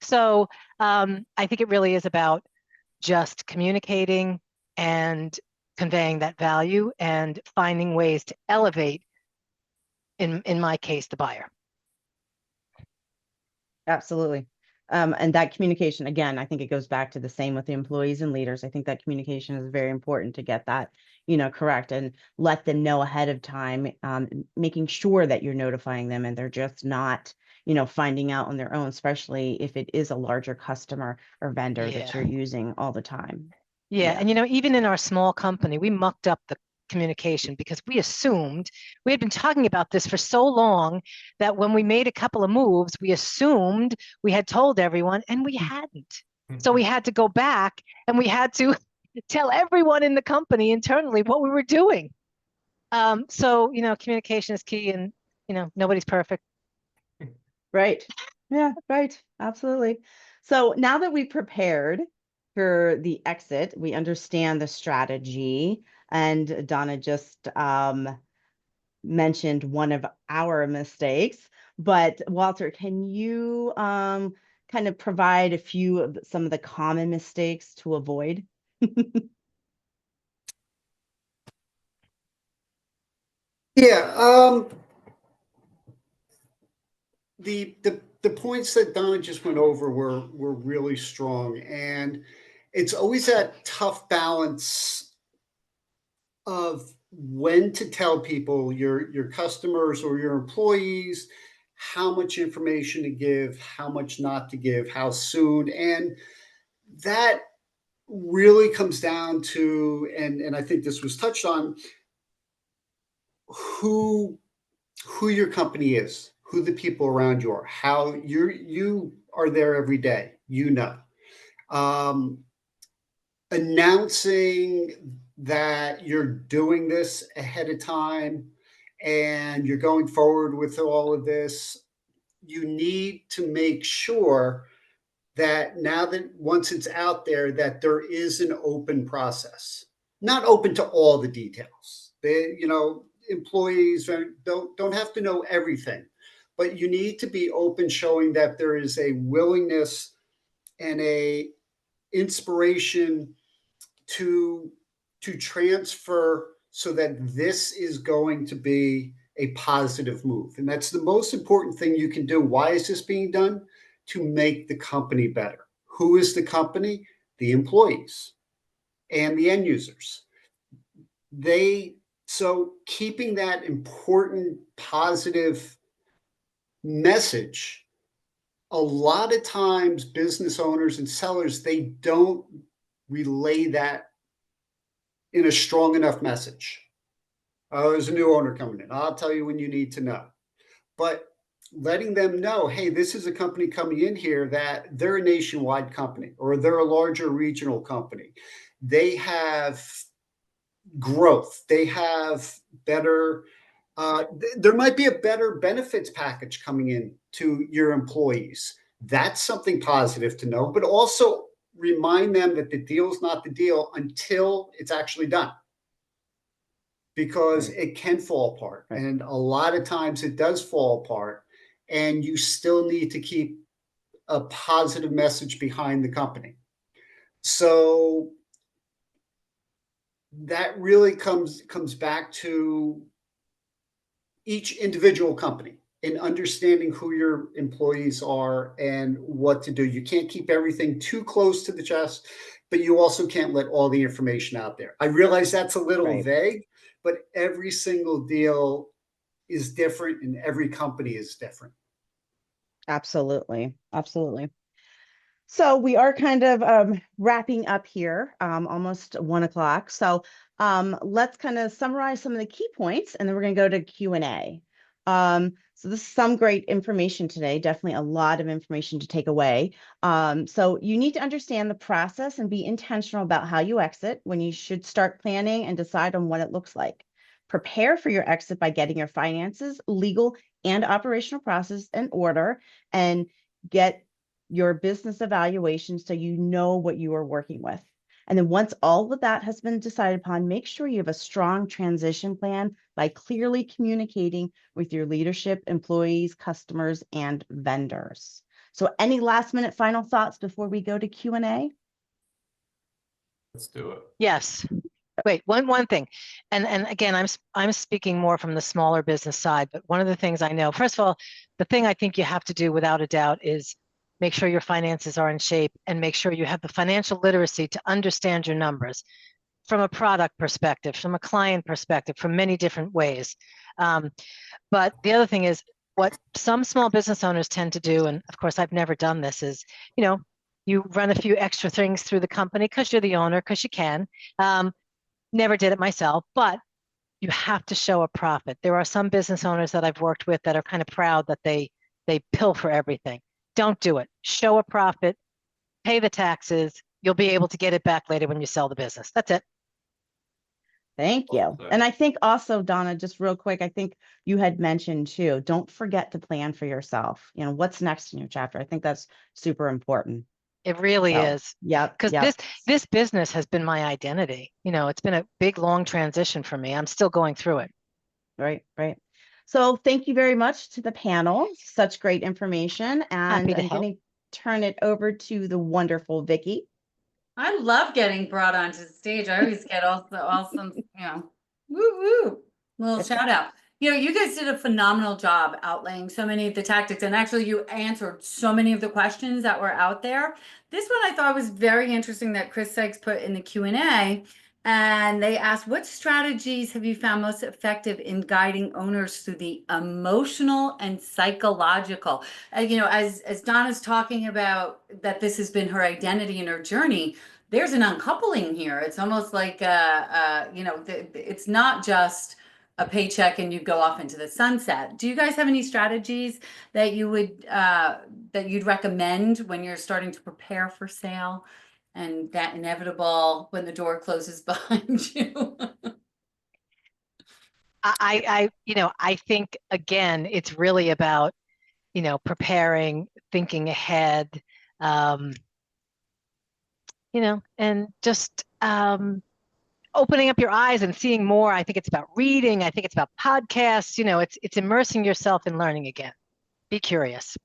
So I think it really is about just communicating and conveying that value and finding ways to elevate, in my case, the buyer. Absolutely. And that communication, again, I think it goes back to the same with the employees and leaders. I think that communication is very important to get that, correct, and let them know ahead of time, making sure that you're notifying them and they're just not, finding out on their own, especially if it is a larger customer or vendor that you're using all the time. Yeah. And, even in our small company, we mucked up the communication because we had been talking about this for so long that when we made a couple of moves, we assumed we had told everyone and we hadn't. So we had to go back and we had to tell everyone in the company internally what we were doing. So, communication is key, and, nobody's perfect. Right. Yeah, right. Absolutely. So now that we've prepared for the exit, we understand the strategy, and Donna just mentioned one of our mistakes. But Walter, can you kind of provide some of the common mistakes to avoid? Yeah, the points that Donna just went over were really strong, and it's always that tough balance of when to tell people, your customers or your employees, how much information to give, how much not to give, how soon, and that really comes down to, and I think this was touched on, who your company is, who the people around you are, how you are there every day, announcing that you're doing this ahead of time and you're going forward with all of this. You need to make sure that now that once it's out there, that there is an open process, not open to all the details. Employees don't have to know everything, but you need to be open, showing that there is a willingness and a inspiration to transfer, so that this is going to be a positive move. And that's the most important thing you can do. Why is this being done? To make the company better. Who is the company? The employees and the end users. So keeping that important, positive message, a lot of times business owners and sellers, they don't relay that in a strong enough message. Oh, there's a new owner coming in. I'll tell you when you need to know. But letting them know, hey, this is a company coming in here that they're a nationwide company, or they're a larger regional company. They have growth. They have better, there might be a better benefits package coming in to your employees. That's something positive to know, but also remind them that the deal's not the deal until it's actually done. Because it can fall apart. Right. And a lot of times it does fall apart, and you still need to keep a positive message behind the company. So that really comes back to each individual company and understanding who your employees are and what to do. You can't keep everything too close to the chest, but you also can't let all the information out there. I realize that's a little Right. vague, but every single deal is different and every company is different. Absolutely. Absolutely. So we are kind of wrapping up here, almost 1 o'clock. So let's kind of summarize some of the key points, and then we're going to go to Q&A. So this is some great information today, definitely a lot of information to take away. So you need to understand the process and be intentional about how you exit when you should start planning and decide on what it looks like. Prepare for your exit by getting your finances, legal, and operational process in order, and get your business evaluation so you know what you are working with. And then once all of that has been decided upon, make sure you have a strong transition plan by clearly communicating with your leadership, employees, customers, and vendors. So any last minute final thoughts before we go to Q&A? Let's do it. Yes. Wait, one thing. And again, I'm speaking more from the smaller business side, but one of the things I know, first of all, the thing I think you have to do without a doubt is make sure your finances are in shape and make sure you have the financial literacy to understand your numbers from a product perspective, from a client perspective, from many different ways. But the other thing is what some small business owners tend to do, and of course I've never done this, is, you run a few extra things through the company because you're the owner, because you can. Never did it myself, but you have to show a profit. There are some business owners that I've worked with that are kind of proud that they pilfer everything. Don't do it. Show a profit, pay the taxes. You'll be able to get it back later when you sell the business. That's it. Thank you. Well said. And I think also, Donna, just real quick, I think you had mentioned too, don't forget to plan for yourself. What's next in your chapter? I think that's super important. It really So, is. Yep. Because Yep. this business has been my identity. It's been a big, long transition for me. I'm still going through it. Right. So thank you very much to the panel. Such great information. And Happy to I'm help. going to turn it over to the wonderful Vicky. I love getting brought onto the stage. I always get awesome, woo woo, little shout out. You guys did a phenomenal job outlaying so many of the tactics, and actually you answered so many of the questions that were out there. This one I thought was very interesting that Chris Sykes put in the Q&A, and they asked, what strategies have you found most effective in guiding owners through the emotional and psychological? As Donna's talking about that this has been her identity and her journey, there's an uncoupling here. It's almost like, it's not just a paycheck and you go off into the sunset. Do you guys have any strategies that you would that you'd recommend when you're starting to prepare for sale and that inevitable when the door closes behind you? I think again, it's really about, preparing, thinking ahead, and just opening up your eyes and seeing more. I think it's about reading. I think it's about podcasts. It's immersing yourself in learning again. Be curious.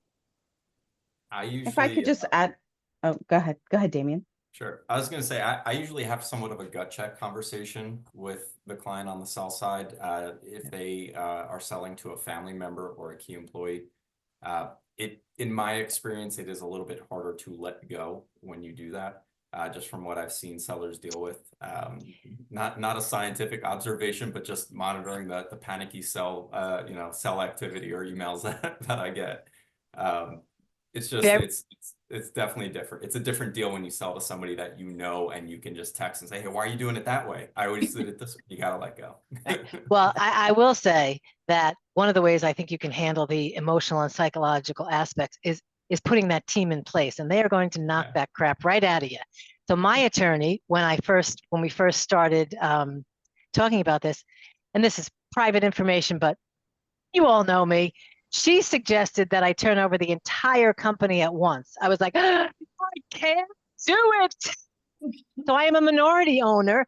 If I could just add, oh, go ahead, Damien. Sure. I was going to say, I usually have somewhat of a gut check conversation with the client on the sell side. If they are selling to a family member or a key employee, in my experience, it is a little bit harder to let go when you do that. Just from what I've seen sellers deal with, not a scientific observation, but just monitoring the panicky sell activity or emails that I get. It's just it's definitely different. It's a different deal when you sell to somebody that and you can just text and say, hey, why are you doing it that way? I always did it this way. You gotta let go. Well, I will say that one of the ways I think you can handle the emotional and psychological aspects is putting that team in place, and they are going to knock that crap right out of you. So my attorney, when we first started talking about this, and this is private information, but you all know me, She suggested that I turn over the entire company at once. I was like, I can't do it. So I am a minority owner,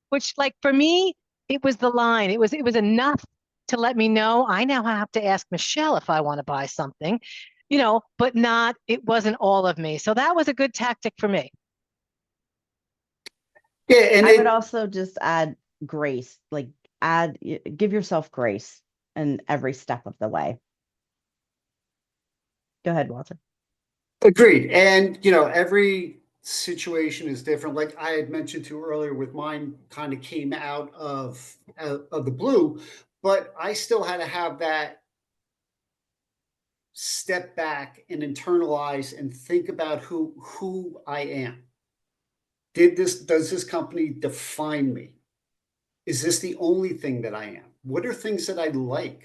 which, like, for me, it was the line. It was enough to let me know I now have to ask Michelle if I want to buy something, but not, it wasn't all of me. So that was a good tactic for me. Yeah, and I would also just add grace, like give yourself grace in every step of the way. Go ahead, Walter. agreed. And every situation is different. Like I had mentioned to earlier, with mine kind of came out of the blue, but I still had to have that step back and internalize and think about who I am. Does this company define me? Is this the only thing that I am? What are things that I like?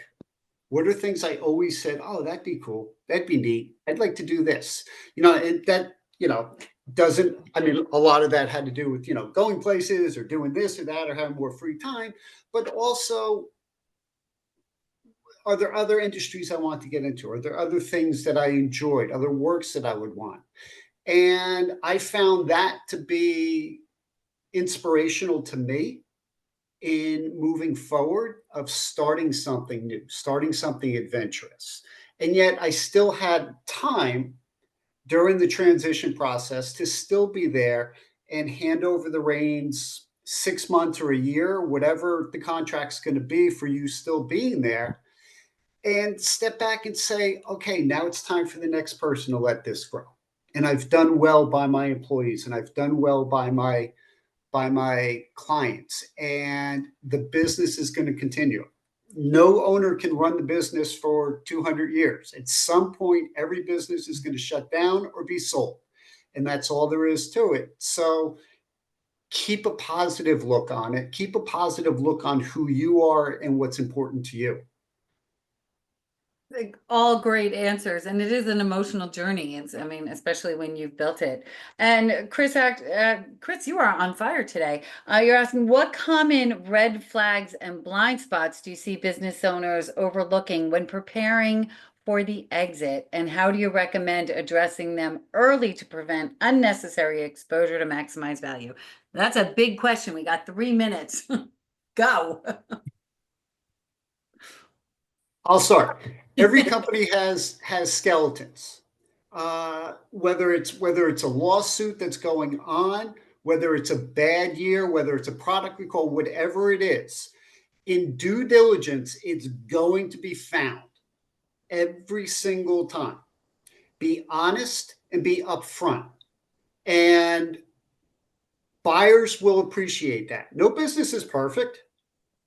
What are things I always said, oh, that'd be cool. That'd be neat. I'd like to do this. And that, doesn't, I mean, a lot of that had to do with, going places or doing this or that or having more free time. But also, are there other industries I want to get into? Are there other things that I enjoyed, other works that I would want? And I found that to be inspirational to me in moving forward, of starting something new, starting something adventurous. And yet I still had time during the transition process to still be there and hand over the reins 6 months or a year, whatever the contract's going to be for you still being there, and step back and say, okay, now it's time for the next person to let this grow. And I've done well by my employees, and I've done well by my clients, and the business is going to continue. No owner can run the business for 200 years. At some point, every business is going to shut down or be sold. And that's all there is to it. So keep a positive look on it. Keep a positive look on who you are and what's important to you. All great answers, and it is an emotional journey. I mean, especially when you've built it. And Chris, you are on fire today. You're asking, what common red flags and blind spots do you see business owners overlooking when preparing for the exit, and how do you recommend addressing them early to prevent unnecessary exposure to maximize value? That's a big question. We got 3 minutes. Go. I'll start. Every company has skeletons. Whether it's a lawsuit that's going on, whether it's a bad year, whether it's a product recall, whatever it is, in due diligence, it's going to be found every single time. Be honest and be upfront, and buyers will appreciate that. No business is perfect.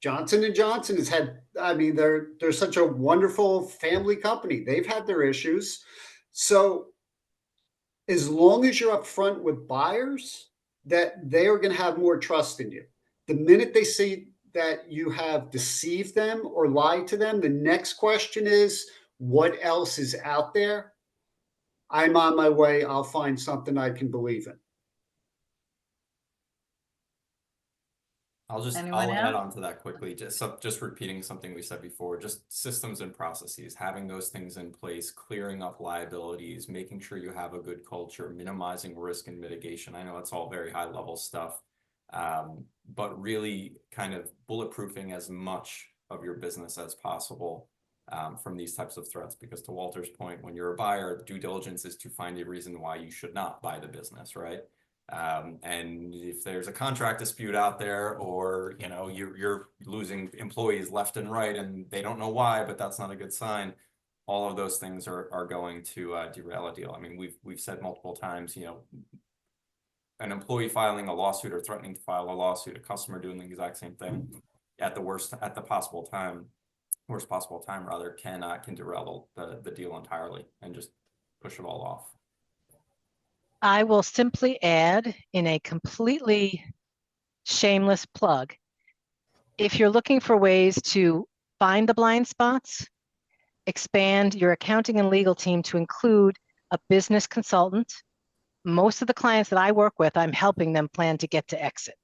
Johnson & Johnson has had, I mean, they're such a wonderful family company. They've had their issues. So as long as you're upfront with buyers, that they are going to have more trust in you. The minute they see that you have deceived them or lied to them, the next question is, what else is out there? I'm on my way. I'll find something I can believe in. I'll Anyone add else? on to that quickly. Just repeating something we said before, just systems and processes, having those things in place, clearing up liabilities, making sure you have a good culture, minimizing risk and mitigation. I know it's all very high level stuff, but really kind of bulletproofing as much of your business as possible from these types of threats. Because to Walter's point, when you're a buyer, due diligence is to find a reason why you should not buy the business, right? And if there's a contract dispute out there, or you're losing employees left and right and they don't know why, but that's not a good sign, all of those things are going to derail a deal. I mean, we've said multiple times, an employee filing a lawsuit or threatening to file a lawsuit, a customer doing the exact same thing at the worst possible time rather, can derail the deal entirely and just push it all off. I will simply add, in a completely shameless plug, if you're looking for ways to find the blind spots, expand your accounting and legal team to include a business consultant. Most of the clients that I work with, I'm helping them plan to get to exit.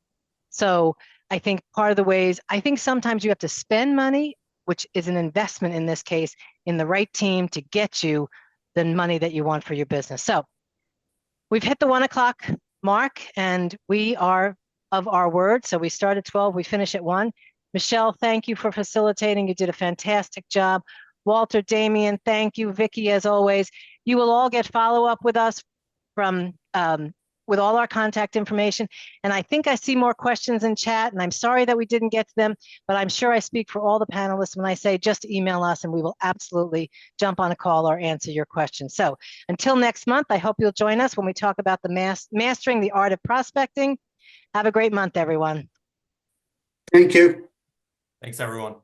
So I think part of the ways, I think sometimes you have to spend money which is an investment in this case in the right team to get you the money that you want for your business. So we've hit the 1 o'clock mark and we are of our word. So we start at 12, we finish at 1. Michelle, thank you for facilitating. You did a fantastic job. Walter, Damien, thank you. Vicky, as always. You will all get follow-up with us from with all our contact information. And I think I see more questions in chat, and I'm sorry that we didn't get to them, but I'm sure I speak for all the panelists when I say just email us and we will absolutely jump on a call or answer your questions. So until next month, I hope you'll join us when we talk about the mastering the art of prospecting. Have a great month, everyone. Thank you. Thanks, everyone.